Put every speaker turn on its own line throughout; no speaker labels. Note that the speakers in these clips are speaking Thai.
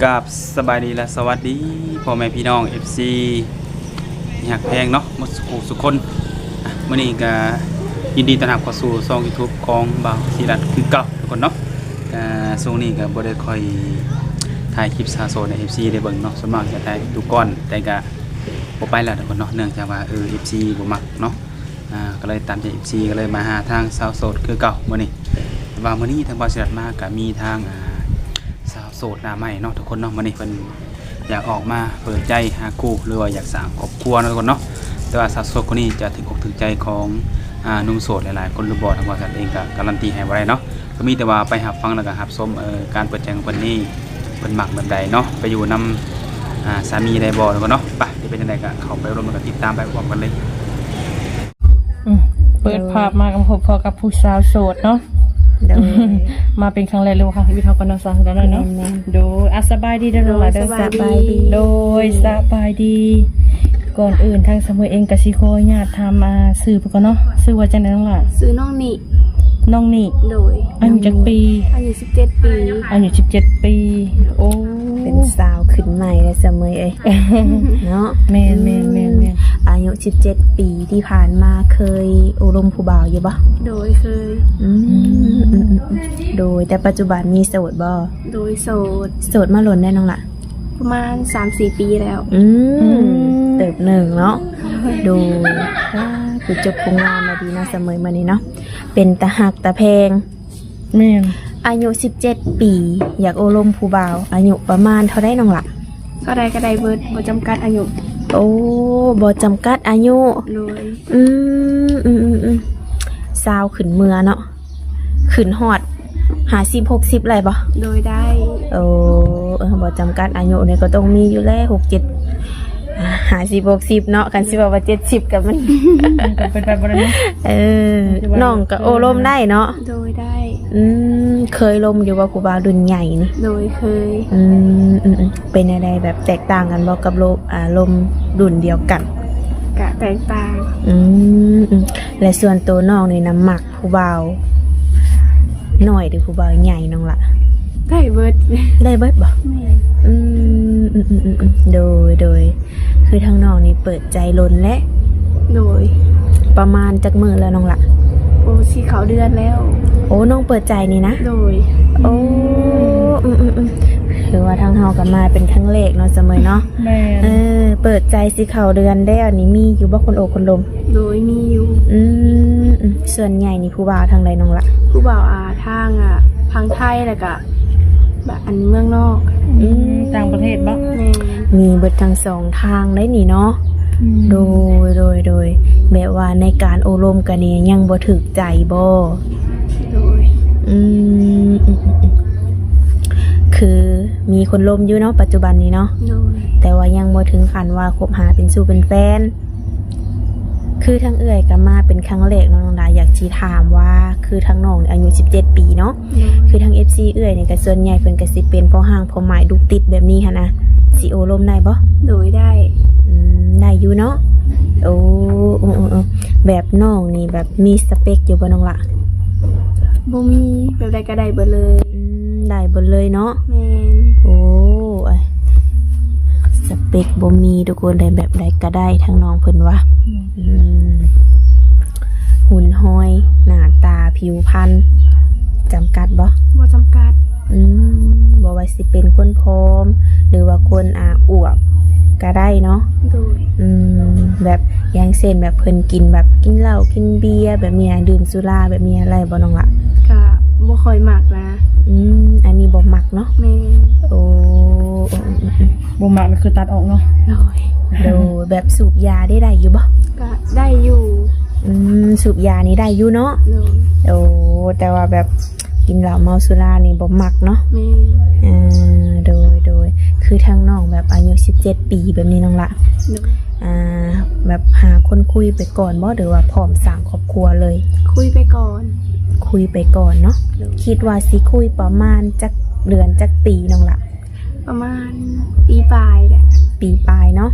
กับสบายดีและสวัสดีพ่อแม่พี่น้อง FC อยากแพงเนาะหมดสุขคนมื้อนี้ก็ยินดีต้อนรับเข้าสู่ช่อง YouTube ของบ่าวศิรัตน์คือเก่าทุกคนเนาะช่วงนี้ก็บ่ได้ค่อยถ่ายคลิปสาโซใน FC ได้เบิ่งเนาะส่วนมากจะถ่ายดูก่อนแต่ก็บ่ไปแล้วทุกคนเนาะเนื่องจากว่าFC บ่มักเนาะก็เลยตามใจ FC ก็เลยมาหาทางสาวโสดคือเก่ามื้อนี้ว่ามื้อนี้ทางบ่าวศิรัตน์มาก็มีทางสาวโสดหน้าใหม่เนาะทุกคนเนาะมื้อนี้เพิ่นอยากออกมาเปิดใจหาคู่หรือว่าอยากสร้างครอบครัวเนาะทุกคนเนาะแต่ว่าสาวโสดคนนี้จะถึงอกถึงใจของหนุ่มโสดหลายๆคนหรือบ่ทางบ่าวศิรัตน์เองก็การันตีให้บ่ได้เนาะก็มีแต่ว่าไปรับฟังแล้วก็รับชมการเปิดใจของเพิ่นนี่เพิ่นมักแบบใดเนาะไปอยู่นำสามีได้บ่ทุกคนเนาะไปจะเป็นจังได๋ก็เข้าไปร่วมกันติดตามไปพร้อมกันเลย
เปิดภาพมากับพอกับผู้สาวโสดเนาะมาเป็นครั้งแรกเลยว่าครั้งที่พี่เขาก็นอนฟังกันแล้วเนาะโดยสบายดีเด้อล่ะเด้อสบายดีโดยสบายดีก่อนอื่นทางสมุยเองก็สิขออนุญาตถามชื่อเพิ่นก่อนเนาะชื่อว่าจังได๋น้องล่ะ
ชื่อน้องนิโดย
อายุจักปี
อายุ17 ปี
อายุ17 ปีโอ้
เป็นสาวขึ้นใหม่แล้วเสมอเนาะ
แม่น
อายุ17 ปีที่ผ่านมาเคยอบรมผู้บ่าวอยู่บ่
โดยเคย
โดยแต่ปัจจุบันมีโสดบ่
โดยโสด
มาหล่นได้น้องล่ะ
ประมาณ 3-4 ปีแล้ว
เติบหนึ่งเนาะดูคือจบโครงงานมาดีนะเสมอมานี่เนาะเป็นตาหักตาแพง
แม่น
อายุ17 ปีอยากอบรมผู้บ่าวอายุประมาณเท่าได้น้องล่ะ
ก็ได้เบิดบ่จำกัดอายุ
โอ้บ่จำกัดอายุ
เลย
สาวขึ้นเมือเนาะขึ้นฮอด50-60ไรบ่
โดยได้
โอ้บ่จำกัดอายุเนี่ยก็ต้องมีอยู่แล้ว6-7 50-60เนาะกันสิว่า70กับมัน
เป็นไปบ่ได้เนาะ
น้องก็โอ้ลมได้เนาะ
โดยได้
เคยลมอยู่ว่าผู้บ่าวรุ่นใหญ่นี่
โดยเคย
เป็นอะไรแบบแตกต่างกันบ่กับลมรุ่นเดียวกัน
กะแตกต่าง
และส่วนตัวน้องนี่น้ำหมักผู้บ่าวน้อยหรือผู้บ่าวใหญ่น้องล่ะ
ได้เบิด
บ่โดยคือทางน้องนี่เปิดใจล้นและ
โดย
ประมาณจักมื้อแล้วน้องล่ะ
โอ้สิเข้าเดือนแล้ว
โอ้น้องเปิดใจนี่นะ
โดย
โอ้คือว่าทางเฮาก็มาเป็นครั้งแรกเนาะเสมอเนาะเปิดใจสิเข้าเดือนแล้วนี่มีอยู่บ่คนโอคนลม
โดยมีอยู่
ส่วนใหญ่นี่ผู้บ่าวทางใดน้องล่ะ
ผู้บ่าวทางไทยแล้วก็แบบอันเมืองนอก
ต่างประเทศบ่
มีเบิดทั้ง2ทางได้นี่เนาะโดยแบบว่าในการอบรมกันนี่ยังบ่ถึกใจบ่
โดย
คือมีคนลมอยู่เนาะปัจจุบันนี้เนาะแต่ว่ายังบ่ถึงขั้นว่าคบหาเป็นสู่เป็นแฟนคือทั้งเอื้อยก็มาเป็นครั้งแรกน้องดาอยากสิถามว่าคือทั้งน้องอายุ17 ปีเนาะคือทั้ง FC เอื้อยนี่ก็ส่วนใหญ่เพิ่นก็สิเป็นพ่อห้างพ่อหมายดุกติดแบบนี้หั่นนะสิโอลมได้บ่
โดยได้
ได้อยู่เนาะโอ้แบบน้องนี่แบบมีสเปคอยู่บ่น้องล่ะ
บ่มีแบบใดก็ได้เบิดเลย
ได้เบิดเลยเนาะ
แม่น
โอ้สเปคบ่มีทุกคนได้แบบใดก็ได้ทั้งน้องเพิ่นว่าหุ่นห้อยหน้าตาผิวพรรณจำกัดบ่
จำกัด
บ่ว่าสิเป็นคนผอมหรือว่าคนอวบก็ได้เนาะ
โดย
แบบอย่างเช่นแบบเพิ่นกินแบบกินเหล้ากินเบียร์แบบนี้ดื่มสุราแบบนี้อะไรบ่น้องล่ะ
ก็บ่ค่อยมักนะ
อันนี้บ่มักเนาะ
แม่
โอ้
บ่มักก็คือตัดออกเนาะ
โดยแบบสูบยาได้อยู่บ่
ก็ได้อยู่
สูบยานี่ได้อยู่เนาะโอ้แต่ว่าแบบกินเหล้าเมาสุรานี่บ่มักเนาะโดยคือทางน้องแบบอายุ17 ปีแบบนี้น้องละแบบหาคนคุยไปก่อนบ่หรือว่าพร้อมสร้างครอบครัวเลย
คุยไปก่อน
เนาะคิดว่าสิคุยประมาณจักเดือนจักปีน้องละ
ประมาณปีปลายแหละ
ปีปลายเนาะ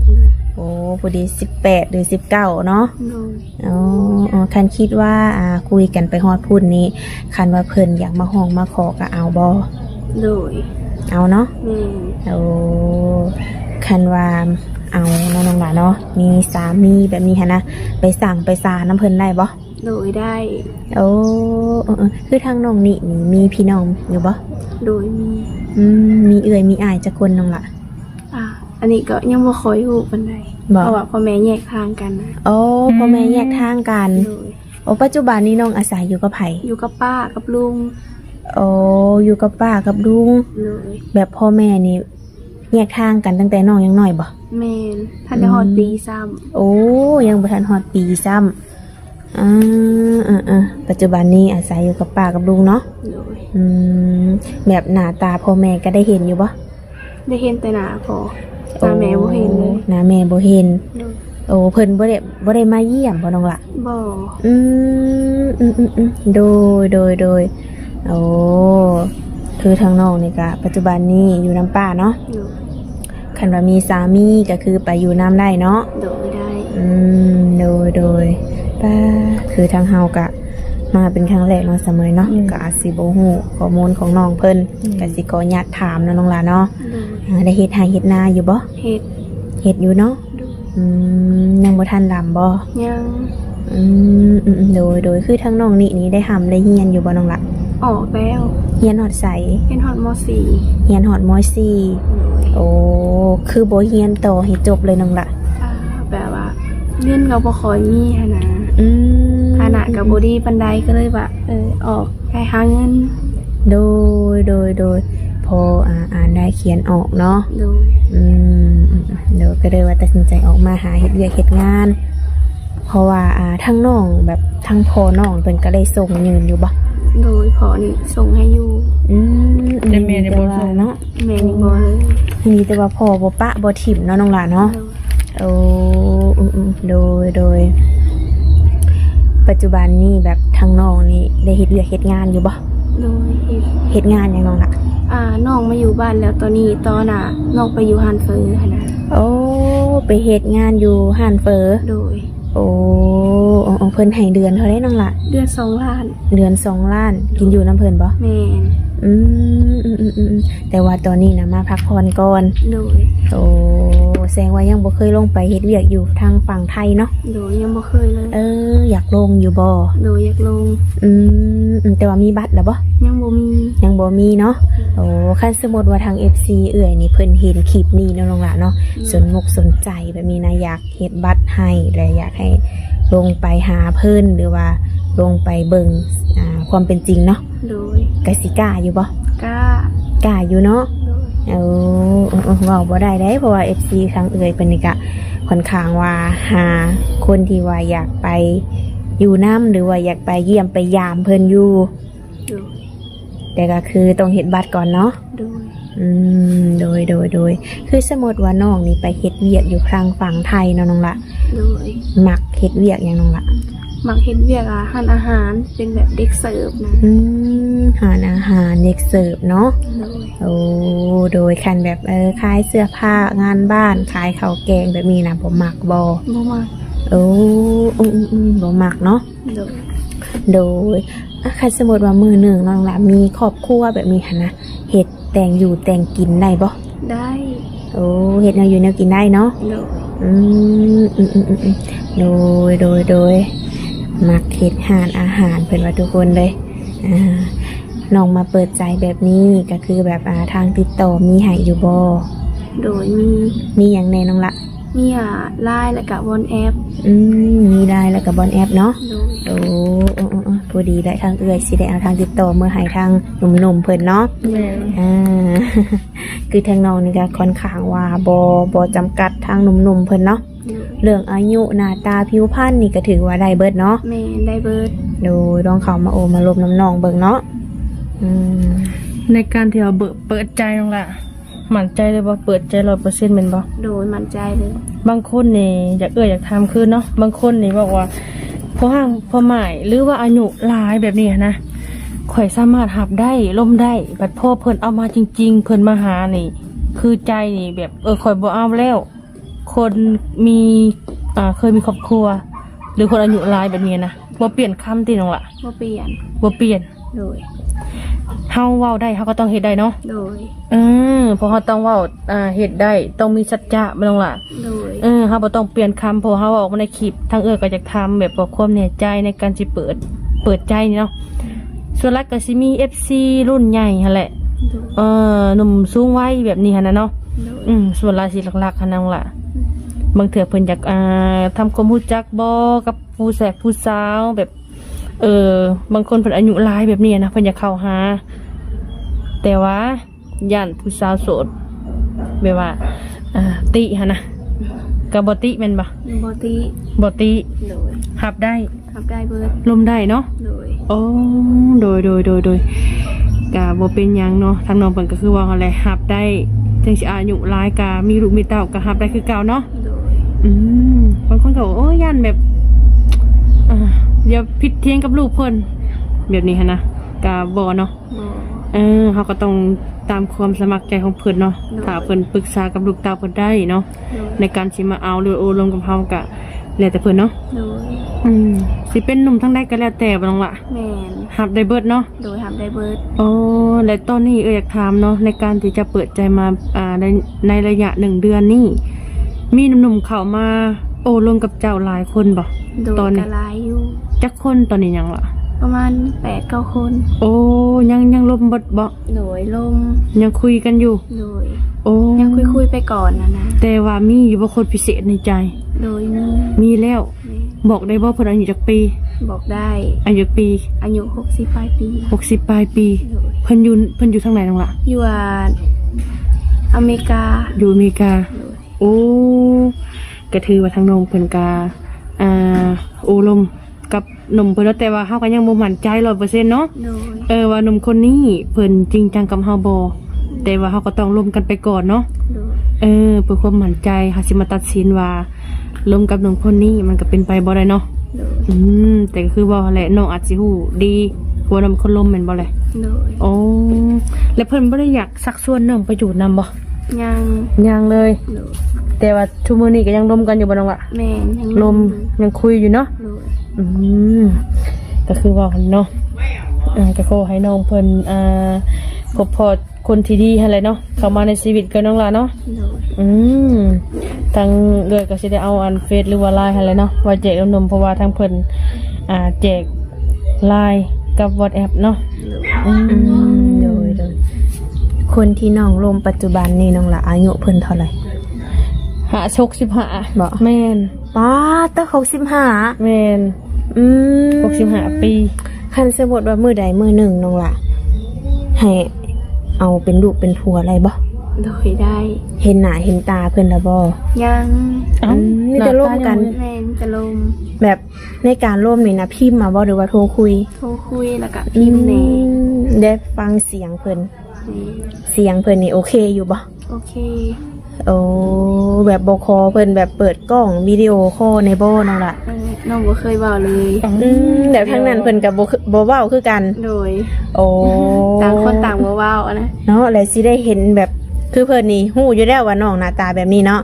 โอ้พอดี18หรือ19เนาะคันคิดว่าคุยกันไปฮอดพุ่นนี้คันว่าเพิ่นอยากมาห้องมาขอก็เอาบ่
โดย
เอาเนาะ
แม่น
เอาคันว่าเอาน้องๆล่ะเนาะมีสามีแบบนี้หั่นนะไปสั่งไปสาน้ำเพิ่นได้บ่
โดยได้
โอ้คือทางน้องนี่มีพี่น้องอยู่บ่
โดยมี
มีเอื้อยมีอ้ายจักคนน้องล่ะ
อันนี้ก็ยังบ่ค่อยฮู้ปานใด
บ่
เพราะว่าพ่อแม่แยกทางกันนะ
โอ้พ่อแม่แยกทางกัน
โดย
โอ้ปัจจุบันนี้น้องอาศัยอยู่กับไผ
อยู่กับป้ากับลุง
โอ้อยู่กับป้ากับลุง
โดย
แบบพ่อแม่นี่แยกทางกันตั้งแต่น้องยังน้อยบ่
แม่นท่านได้ฮอดปีซ้ำ
โอ้ยังบ่ทันฮอดปีซ้ำปัจจุบันนี้อาศัยอยู่กับป้ากับลุงเนาะ
โดย
แบบหน้าตาพ่อแม่ก็ได้เห็นอยู่บ่
ได้เห็นแต่หน้าพอตาแม่บ่เห็นเลย
หน้าแม่บ่เห็น
โดย
โอ้เพิ่นบ่ได้มาเยี่ยมบ่น้องละ
บ่
โดยโอ้คือทางน้องนี่ก็ปัจจุบันนี้อยู่น้ำป้าเนาะ
โดย
คันว่ามีสามีก็คือไปอยู่น้ำได้เนาะ
โดยได้
โดยป้าคือทางเฮากะมาเป็นครั้งแรกเนาะเสมอเนาะก็อาจสิบ่ฮู้ข้อมูลของน้องเพิ่นก็สิขออนุญาตถามเนาะน้องหลาเนาะ
โดย
ได้เฮ็ดไร่เฮ็ดนาอยู่บ่
เฮ็ด
เฮ็ดอยู่เนาะ
โดย
ยังบ่ทันดำบ่
ยัง
โดยคือทางน้องนี่ได้ทำได้เฮียนอยู่บ่น้องละ
ออกแล้ว
เฮียนฮอดใส
เฮ็ดฮอดม
เฮียนฮอดม
.4
.4 โอ้คือบ่เฮียนต่อให้จบเลยน้องละ
แบบว่าเงินก็บ่ค่อยมีหันนะ ฐานะก็บ่ดีปานใดก็เลยว่าออกไปหาเงิน
โดยพออ่านได้เขียนออกเนาะ
โดย
เดี๋ยวก็เลยว่าตัดสินใจออกมาหาเฮ็ดเวียกเฮ็ดงาน เพราะว่าทั้งน้องแบบทั้งพ่อน้องเพิ่นก็ได้ส่งยืนอยู่บ่
โดยพอนี่ส่งให้อยู่
แต่แม่ได้บ่ส่ง
เนาะ
แม่นี่บ่เลย
มีแต่ว่าพ่อบ่ปะบ่ถิ่มเนาะน้องหลานเนาะ โอ้โดยปัจจุบันนี่แบบทางน้องนี่ได้เฮ็ดเวียกเฮ็ดงานอยู่บ่
โดยเฮ็ด
เฮ็ดงานหยังน้องล่ะ
น้องมาอยู่บ้านแล้วตอนนี้ตอนน่ะน้องไปอยู่ฮันเฟอร์หั่นน่ะ
โอ้ไปเฮ็ดงานอยู่ห้านเฟอ
โดย
โอ้เพิ่นให้เดือนเท่าไดน้องล่ะ
เดือน2 ล้าน
เดือน2 ล้านกินอยู่น้ำเพิ่นบ่
แม่น
แต่ว่าตอนนี้นะมาพักผ่อนก่อน
โดย
โอ้แสดงว่ายังบ่เคยลงไปเฮ็ดเวียกอยู่ทางฝั่งไทยเนาะ
โดยยังบ่เคยเลย
อยากลงอยู่บ่
โดยอยากลง
แต่ว่ามีบัตรแล้วบ่
ยังบ่มี
ยังบ่มีเนาะโอ้คันสมมุติว่าทาง FC เอื้อยนี่เพิ่นเห็นคลิปนี้เนาะน้องล่ะเนาะสนมุกสนใจแบบนี้นะอยากเฮ็ดบัตรให้และอยากให้ลงไปหาเพิ่นหรือว่าลงไปเบิ่งความเป็นจริงเนาะ
โดย
กสิกล้าอยู่บ่
กล้า
อยู่เนาะ
โดย
เว้าบ่ได้เด้เพราะว่า FC ทางเอื้อยเพิ่นนี่ก็ค่อนข้างว่าหาคนที่ว่าอยากไปอยู่น้ำหรือว่าอยากไปเยี่ยมไปยามเพิ่นอยู่
โดย
แต่ก็คือต้องเฮ็ดบัตรก่อนเนาะ
โดย
โดยคือสมมติว่าน้องนี่ไปเฮ็ดเวียกอยู่ทางฝั่งไทยเนาะน้องละ
โดย
มักเฮ็ดเวียกอย่างน้องละ
มักเฮ็ดเวียกหันอาหารเป็นแบบเด็กเสิร์ฟนะ
หาอาหารเด็กเสิร์ฟเนาะ
โดย
โอ้โดยคันแบบขายเสื้อผ้างานบ้านขายข้าวแกงแบบนี้นะบ่มักบ่
บ่มัก
โอ้บ่มักเนาะ
โดย
โดยคันสมมติว่ามื้อหนึงน้องละมีครอบครัวแบบนี้หั่นนะเฮ็ดแต่งอยู่แต่งกินได้บ่
ได้
โอ้เฮ็ดแนวอยู่แนวกินได้เนาะ
โดย
โดยมักเฮ็ดหานอาหารเป็นว่าทุกคนเลยน้องมาเปิดใจแบบนี้ก็คือแบบทางติดต่อมีให้อยู่บ่
โดย
มีอย่างแน่น้องละ
มีไลน์และกับวอนแอป
มีได้แล้วกับบอนแอปเนาะ
โดย
โอ้พอดีได้ทางเอื้อยสิได้เอาทางติดต่อเมื่อให้ทางหนุ่มๆเพิ่นเนาะ
แม่
คือทางน้องนี่ก็ค่อนข้างว่าบ่จำกัดทางหนุ่มๆเพิ่นเนาะ
โดย
เรื่องอายุหน้าตาผิวพรรณนี่ก็ถือว่าได้เบิดเนาะ
แม่ได้เบิร์ด
ดูลองเขามาโอมาลบน้ำนองเบิ่งเนาะ
ในการที่เราเปิดใจน้องล่ะมั่นใจเลยบ่เปิดใจ100%แม่นบ่
โดยมั่นใจเลย
บางคนนี่อยากทำคือเนาะบางคนนี่บอกว่าพอหมายหรือว่าอายุหลายแบบนี้นะข่อยสามารถหับได้ล่มได้บัดพ่อเพิ่นเอามาจริงๆเพิ่นมาหานี่ คือใจนี่แบบข่อยบ่เอาแล้ว คนมีเคยมีครอบครัว หรือคนอายุหลายแบบนี้นะบ่เปลี่ยนคำติน้องล่ะ
บ่เปลี่ยน
บ่เปลี่ยน
โดย
ห าเว้าได้เฮาก็ต้องเฮ็ดได้เนาะ
โดย
เพราะเฮาต้องเว้าเฮ็ดได้ต้องมีสัจจะบ่ต้องล่ะ
โดย
เฮาบ่ต้องเปลี่ยนคำเพราะเฮาออกมาในคลิปทางก็อยากทำแบบว่าความแน่ใจในการสิเปิดใจนี่เนาะส่วนหลักก็สิมี FC รุ่นใหญ่หั่นแหละหนุ่มสูงวัยแบบนี้หั่นน่ะเนาะ
โดย
ส่วนหลายสิหลักๆหั่นนั่นล่ะบางเทื่อเพิ่นอยากทำความรู้จักบ่กับผู้แสบผู้สาวแบบบางคนเพิ่นอายุหลายแบบนี้นะเพิ่นอยากเข้าหาแต่ว่าย่านผู้สาวโสดแบบว่าติหั่นนะก็บ่ติแม่นบ่
บ่ติ
บ่ติ
โดย
รับได้
รับได้เบิด
ลมได้เนาะ
โดย
โอ้โดยก็บ่เป็นหยังเนาะทางน้องเพิ่นก็คือว่าอะไรรับได้ถึงสิอายุหลายก็มีลูกมีเต้าก็รับได้คือเก่าเนาะ
โดย
บางคนก็บอกโอ้ย่านแบบอย่าผิดเทียงกับลูกเพิ่นแบบนี้ฮะนะกะบ่เนาะ
บ่
เขาก็ต้องตามความสมัครใจของเพิ่นเนาะถ้าเพิ่นปรึกษากับลูกเต้าเพิ่นได้เนาะ
โดย
ในการสิมาเอาหรือโอลงกับเฮากะแล้วแต่เพิ่นเนาะ
โดย
สิเป็นหนุ่มทั้งใดก็แล้วแต่บ่ต้องล่ะ
แม่น
หับได้เบิดเนาะ
โดยรับได้เบิด
โอ้และตอนนี้อยากถามเนาะในการที่จะเปิดใจมาในระยะ1 เดือนนี่มีหนุ่มๆเข้ามาโอ้ลงกับเจ้าหลายคนบ่
โดย
ตอนนี้
กะหลายอยู่
จักคนตอนนี้ยังล่ะ
ประมาณ 8-9 คน
โอ้ยังลมบดบ่
โดยลม
ยังคุยกันอยู่
โดย
โอ้
ยังคุยไปก่อนนะ
แต่ว่ามีอยู่บ่คนพิเศษในใจ
โดยมี
มีแล้ว
แม่
บอกได้บ่เพิ่นอายุจักปี
บอกได้
อายุปี
อายุ60ปลายปี
60ปลายปี
โดย
เพิ่นอยู่ทางไหนนั่นล่ะ
อยู่อเมริกา
อยู่อเมริกา
โดย
โอ้ก็ถือว่าทางน้องเพิ่นกาโอลมกับหนุ่มเพิ่นแล้วแต่ว่าเฮาก็ยังบ่มั่นใจ 100% เนาะ
โดย
ว่าหนุ่มคนนี้เพิ่นจริงจังกับเฮาบ่แต่ว่าเฮาก็ต้องร่วมกันไปก่อนเนาะ
โดย
เพื่อความมั่นใจเฮาสิมาตัดสินว่าร่วมกับหนุ่มคนนี้มันก็เป็นไปบ่ได้เนาะ
โดย
แต่ก็คือว่าแหละน้องอาจสิฮู้ดีกว่านํคนลมแม่นบ่แหละ
โดย
โอ้แล้วเพิ่นบ่ได้อยากสักส่วนน้องไปอยู่นํบ่
ยัง
ยังเลย
โดย
แต่ว่าชั่วโมงนี้ก็ยังลมกันอยู่บ่น้องล่ะ
แม่นยัง
ลมยังคุยอยู่เนาะ
โดย
ก็คือว่าเนาะก็ขอให้น้องเพิ่นพบพอคนที่ดีหั่นแหละเนาะเข้ามาในชีวิตกับน้องล่ะเนาะ
โดย
ทางเดือยก็สิได้เอาอันเฟซหรือว่าไลน์หั่นแหละเนาะว่าแจกนมเพราะว่าทางเพิ่นแจกไลน์กับ WhatsApp เนาะ
โดยคนที่น้องลมปัจจุบันนี่น้องละอายุเพิ่นเท่าไหร่
65
บ่
แม่น
ป้าตั้ง65
แม่น 65 ปี
คันสมมุติว่ามื้อใดมื้อหนึ่งน้องละให้เอาเป็นลูกเป็นผัวอะไรบ่
โดยได้
เห็นหน้าเห็นตาเพิ่นละบ่
ยัง
มีแต่ร่วมกัน
แม่นจะลม
แบบในการร่วมนี่นะพิมพ์มาบ่หรือว่าโทรคุย
โทรคุยแล้วก็พิมพ์แหน่
ได้ฟังเสียงเพิ่น
นี่
เสียงเพิ่นนี่โอเคอยู่บ่
โอเค
โอ้แบบบ่คอเพิ่นแบบเปิดกล้องวิดีโอคอลในบ่น้องละ
น้องบ่เคยเว้าเลย
แบบทั้งนั้นเพิ่นก็บ่เว้าคือกัน
โดย
โอ้
ต่างคนต่างบ่เว้าอะนะ
เนาะแล้วสิได้เห็นแบบคือเพิ่นนี่ฮู้อยู่แล้วว่าน้องหน้าตาแบบนี้เนาะ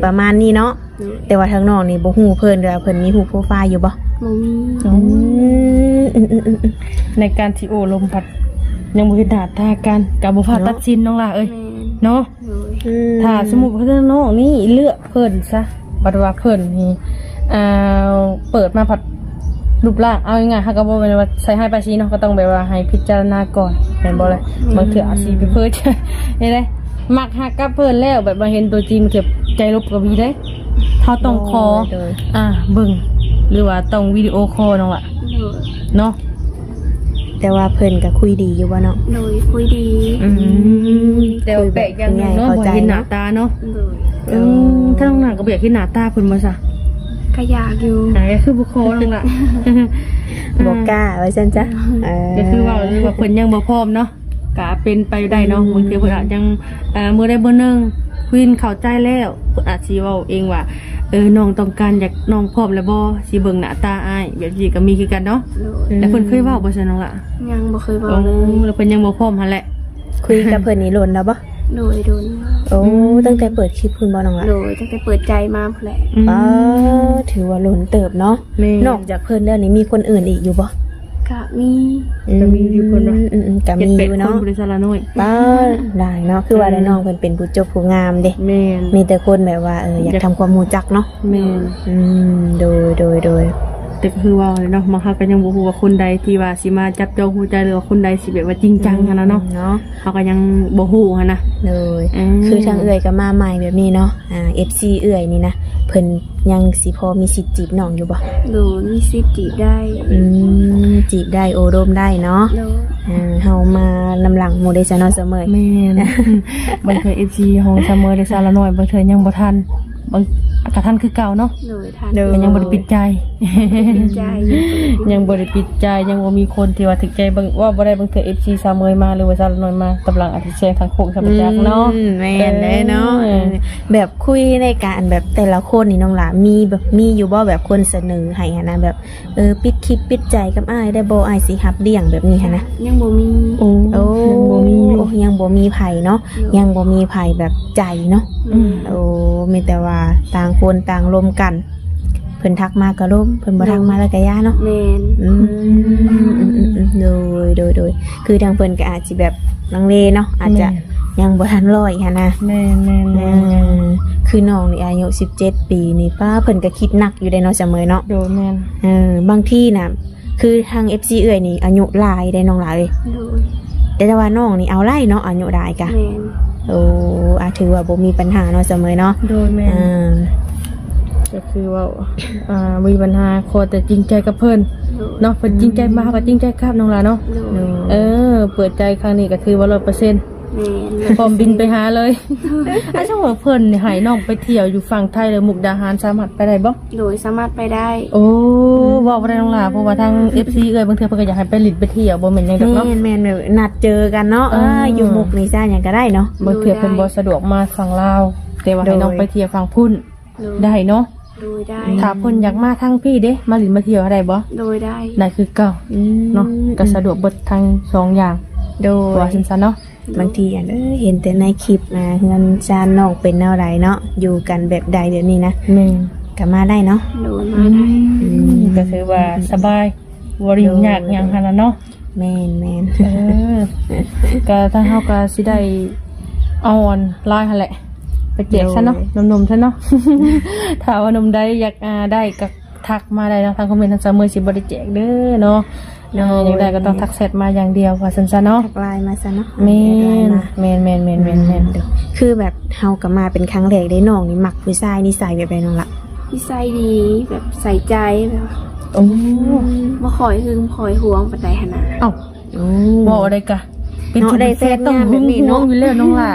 ประมาณนี้เนาะ
โดย
แต่ว่าทางน้องนี่บ่ฮู้เพิ่นเด้อเพิ่นมีฮู้โปรไฟล์อยู่บ่
บ่มี
ในการที่โอ้ลมพัดยังบ่เห็นหน้าตากันก็บ่พาตัดสินน้องล่ะเอ้ย
แม่น
เนาะ
โดย
ถ้าสมมุติว่าน้องนี่เลือกเพิ่นซะบัดว่าเพิ่นนี่เปิดมาผัดรูปร่างเอาง่ายๆเฮาก็บ่แม่นว่าใส่ให้ไปชี้เนาะก็ต้องแบบว่าให้พิจารณาก่อนแม่นบ่ล่ะบางเทื่ออาจสิไปเพิ่น นี่แหละมักฮักกับเพิ่นแล้วแบบมาเห็นตัวจริงเก็บใจลบก็มีได้เฮาต้องขอเบิ่งหรือว่าต้องวิดีโอคอลน้องล่ะ
โดย
เนาะ
แต่ว่าเพิ่นก็คุยดีอยู่บ่เนาะ
โดยคุยดี
แต่ว่าแปลกอย่างหนึงเนาะบ่เห็นหน้าตาเนาะ
โดย
ถ้าน้องหน้าก็บ่อยากเห็นหน้าตาเพิ่นบ่ซะ
ก็อยากอยู่
ไหนก็คือบุคคลนั่นแหละ
บ่กล้าว่าซั่นจ้ะ
ก็คือว่าเพิ่นยังบ่พร้อมเนาะก็เป็นไปได้เนาะบางทีเพิ่นอาจยังมื้อใดมื้อหนึงคุยเข้าใจแล้วเพิ่นอาจสิเว้าเองว่าน้องต้องการอยากน้องพร้อมแล้วบ่สิเบิ่งหน้าตาอ้ายแบบนี้ก็มีคือกันเนาะ
โดย
แล้วเพิ่นเคยเว้าบ่ซั่นน้องล่ะ
ยังบ่เคยเว้าเลย
แล้วเพิ่นยังบ่พร้อมหั่นแหละ
คุยกับเพิ่นนี่หล่นแล้วบ่
โดยโดน
โอ้ตั้งแต่เปิดคลิปคุณบ่น้องละ
โดยตั้งแต่เปิดใจมาพุ่นแหละ
ถือว่าหล่นเติบเนาะ
แม่
นอกจากเพิ่นแล้วนี่มีคนอื่นอีกอยู่บ่
ก็ ก็มี
ก็มีอยู่คนว่า
ก็มีอยู่
7-8
เนาะ
คนบริษัทละน้อย
ป้าได้เนาะคือว่าได้น้องเพิ่นเป็นผู้จบผู้งามเด้
แม่น
มีแต่คนแบบว่าอยากทำความรู้จักเนาะ
แม่น
โดย
แต่ก็คือว่าเนาะบางครั้งก็ยังบ่ฮู้ว่าคนใดที่ว่าสิมาจับจองหัวใจหรือว่าคนใดสิแบบว่าจริงจังกันนะเนาะ
เนาะ
เขาก็ยังบ่ฮู้หันนะ
เลย
อืม
คือทางเอื่อยก็มาใหม่แบบนี้เนาะFC เอื่อยนี่นะเพิ่นยังสิพอมีสิทธิ์จีบน้องอยู่บ่
โดยมีสิทธิ์จีบได้
จีบได้โอโดมได้เนาะ
โดย
เฮามานำหลังโมเดลซะเนาะเสมอ
แม่น บางเทื่อ FC ของเสมอได้ซาละน้อยบางเทื่อยังบ่ทันบางก็ทันคือเก่าเนาะ
โดยทัน
ก็ยังบ่ได้ปิดใจ
ดีใจอยู่
ยังบ่ได้ปิดใจยังบ่มีคนที่ว่าถึกใจบางว่าบ่ได้บางเทื่อ FC ซาเมยมาหรือว่าซาละน้อยมาตำลังอาจสิแชร์ทางโคกสัมปจักเนาะ
แม่นเลยเนาะ แบบคุยในการแบบแต่ละคนนี่น้องหลามีอยู่บ่แบบคนเสนอให้หั้นนะแบบปิดคลิปปิดใจกับอ้ายได้บ่อ้ายสิรับเลี้ยงแบบนี้หั้นนะ
ยังบ่มี
โอ้
โอ้
ยังบ่มีอยู่
ยังบ่มีไผเนาะยังบ่มีไผแบบใจเนาะ
อืม
โอ้มีแต่ว่าต่างคนต่างลมกันเพิ่นทักมาก็ลมเพิ่นบ่ทักมาแล้วก็ย่าเนาะ
แมน
โดยคือทางเพิ่นก็อาจสิแบบลังเลเนาะอาจจะยังบ่ทันร้อยหันนะ
แม่น
คือน้องนี่อายุ17ปีนี่ป้าเพิ่นก็คิดหนักอยู่ได้เนาะเสมอเนาะ
โดยแม่น
บางที่น่ะคือทาง FC เอื้อยนี่อายุหลายได้น้องหลายเลย
โดย
แต่ว่าน้องนี่เอาไล่เนาะอายุหลายกะ
แมน
โอ้ถือว่าบ่มีปัญหาเนาะเสมอเนาะ
โดยแม่นก็คือว่ามีปัญหาขอแต่จริงใจกับเพิ่น
โดย
เนาะเพิ่นจริงใจมาก็จริงใจครับน้องหลาเนาะ
โดย
เปิดใจครั้งนี้ก็ถือว่า 100%
แมน
พร้อมบินไปหาเลยถ้าช่างว่าเพิ่นนี่ให้น้องไปเที่ยวอยู่ฝั่งไทยหรือมุกดาหารสามารถไปได้บ่
โดยสามารถไปได้
โอ้บอกบ่ได้น้องหลาเพราะว่าทาง FC เอ้ยบางเทื่อเพิ่นก็อยากให้ไปลิดไปเที่ยวบ่แม่นหยังดอกเนาะ
แม่นแบบนัดเจอกันเนาะอยู่มุกนี่ซ่าหยังก็ได้เนาะ
บางเทื่อเพิ่นบ่สะดวกมาฝั่งลาวแต่ว่าให้น้องไปเที่ยวฝั่งพุ่น
โดย
ได้เนาะ
โดยได้
ถ้าเพิ่นอยากมาทางพี่เด้มาลิดมาเที่ยวได้บ่
โดยได้
ได้คือเก่าเนาะก็สะดวกเบิดทั้งสองอย่าง
โดย
ว่าซั่นๆเนาะ
บางทีเห็นแต่ในคลิปเฮือนชานน้องเป็นแนวใดเนาะอยู่กันแบบใดเดี๋ยวนี้นะ
แม่น
ก็มาได้เนาะ
โดยมาได้
ก็คือว่าสบายบ่ได้ยุ่งยากหยังหั่นน่ะเนาะ
แม่น
ก็ถ้าเฮาก็สิได้เอาออนไลน์หั่นแหละ ไปแจกซะเนาะนมๆซะเนาะ ถ้าว่านมได้อยากได้ก็ทักมาได้เนาะทางคอมเมนต์ทางมือสิบ่ได้แจกเด้อเนาะอยากได้ก็ต้องทักแชทมาอย่างเดียวว่าซั่นซะเนาะ
ทักไลน์มาซะเนาะ
แม่น
ทักไลน์มา
แม่น
คือแบบเฮาก็มาเป็นครั้งแรกได้น้องนี่มักผู้ชายนิสัยแบบใดน้องละ
นิสัยดีแบบใส่ใจแบบ
โอ้
บ่คอยหึงคอยหวงปานใดหั่นน่ะ
เอ้าบ่ได้กะเป็น
เนาะ
ที่
ได้
ได้
แฟ
แฟ
น
นต้อง
งาม
หึ
แบบ
ง
นี้
หว
เนาะ
งอยู่แล้วน้องล่ะ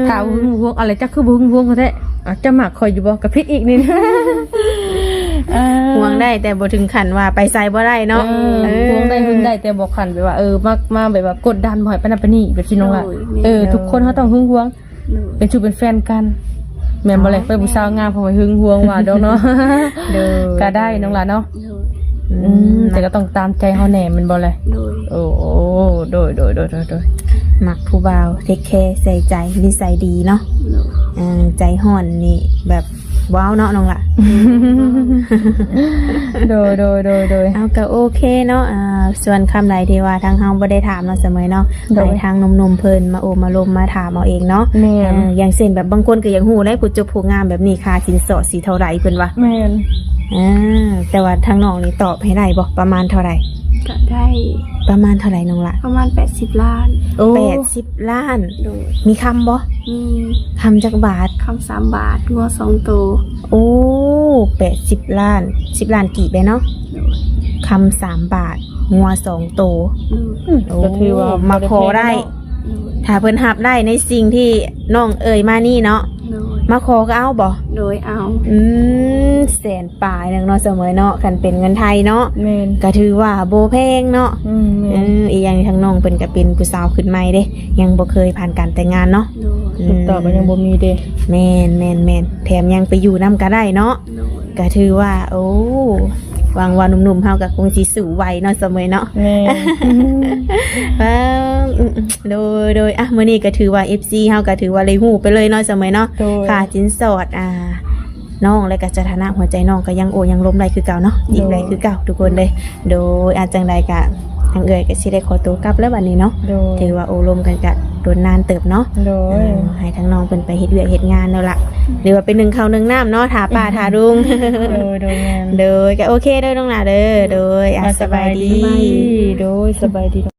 ถ้าหึงหวงอะไรจักคือบ่หึงหวงก็แท้จะมักคอยอยู่บ่ก็ผิดอีกนี่นะ
ห่วงได้แต่บ่ถึงขั้นว่าไปไสบ่ได้เนาะ
หวงได้หึงได้แต่บอกขันไปว่ามาแบบว่ากดดันบ่อยปานนั้นปานนี้แบบที่น้องล่ะทุกคนเขาต้องหึงหวง
โดย
เป็นชูเป็นแฟนกันแม่นบ่เลยไปผู้สาวงามเพราะว่าหึงหวงว่าดอกเนาะ
เด้อ
ก็ได้น้องล่ะเนาะ
โดย
แต่ก็ต้องตามใจเฮาแหน่แมันบ่เลย
โดย
โอ้โดย
มักผู้บ่าวเทคแคร์ใส่ใจนิสัยดีเนาะ
โดย
ใจห่อนนี่แบบว้าวเนาะน้องละ
โดย
เอาก็โอเคเนาะส่วนคำใดที่ว่าทางเฮาบ่ได้ถามเราเสมอเนาะ
โดย
ให้ทางหนุ่มๆเพิ่นมาโอมาลมมาถามเอาเองเนาะ
แม่น
อย่างเช่นแบบบางคนก็ยังฮู้ได้ผู้จบผู้งามแบบนี้ค่าสินสอดสิเท่าไหร่เพิ่นว่า
แม่น
แต่ว่าทางน้องนี่ตอบให้ได้บ่ประมาณเท่าไหร่
ก็ได้
ประมาณเท่าไหร่น้องละ
ประมาณ80ล้าน
โอ้
80 ล้าน
โดย
มีคำบ่
มี
คำจักบาท
คำ3บาทงัว2ตัว
โอ้80 ล้าน10 ล้านกี่ไปเนาะ
โดย
คำ3 บาทงัว2โตว
โดย
ก็ถือว่า
มาขอได้
โดย
ถ้าเพิ่นหับได้ในสิ่งที่น้องเอ่ยมานี่เนาะ
โดย
มาขอก็เอาบ่
โดยเอา
แสนปลายนึงเนาะเสมอเนาะคันเป็นเงินไทยเนาะ
แม่น
ก็ถือว่าโบแพงเนาะ
แม่น
อีกอย่างทางน้องเพิ่นก็เป็นผู้สาวขึ้นใหม่เด้ยังบ่เคยผ่านการแต่งงานเนาะ
โดย
ติดต่อก็ยังบ่มีเด้
แม่นแถมยังไปอยู่นํก็ได้เนาะ
โดย
ก็ถือว่าโอ้หวังว่าหนุ่มๆเฮาก็คงสิสู่ไวเนาะเสมอเนาะ
แม่น
โดยมื้อนี้ก็ถือว่า FC เฮาก็ถือว่าเลยฮู้ไปเลยเนาะเสมอเนาะ
โดย
ค่ะสินสอดน้องและก็สถานะหัวใจน้องก็ยังโอยังล้มได้คือเก่าเนาะยิงได้คือเก่าทุกคนเลยโดยอาจังใดก็ ทางเอ่ยก็สิได้ขอตัวกลับแล้วบัดนี้เนาะ
โดย
ถือว่าโอลมกันกะโดนนานเติบเนาะ
โดย
ให้ทั้งน้องเพิ่นไปเฮ็ดเวียกเฮ็ดงานแล้วล่ะหรือว่าเป็นหนึ่งข้าวหนึ่งน้ำเนาะถาป้าถาลุง
โดยงาน
โดยก็โอเคเด้อน้องหลาเด้อโดยอ่ะสบายดี
โดยสบายดี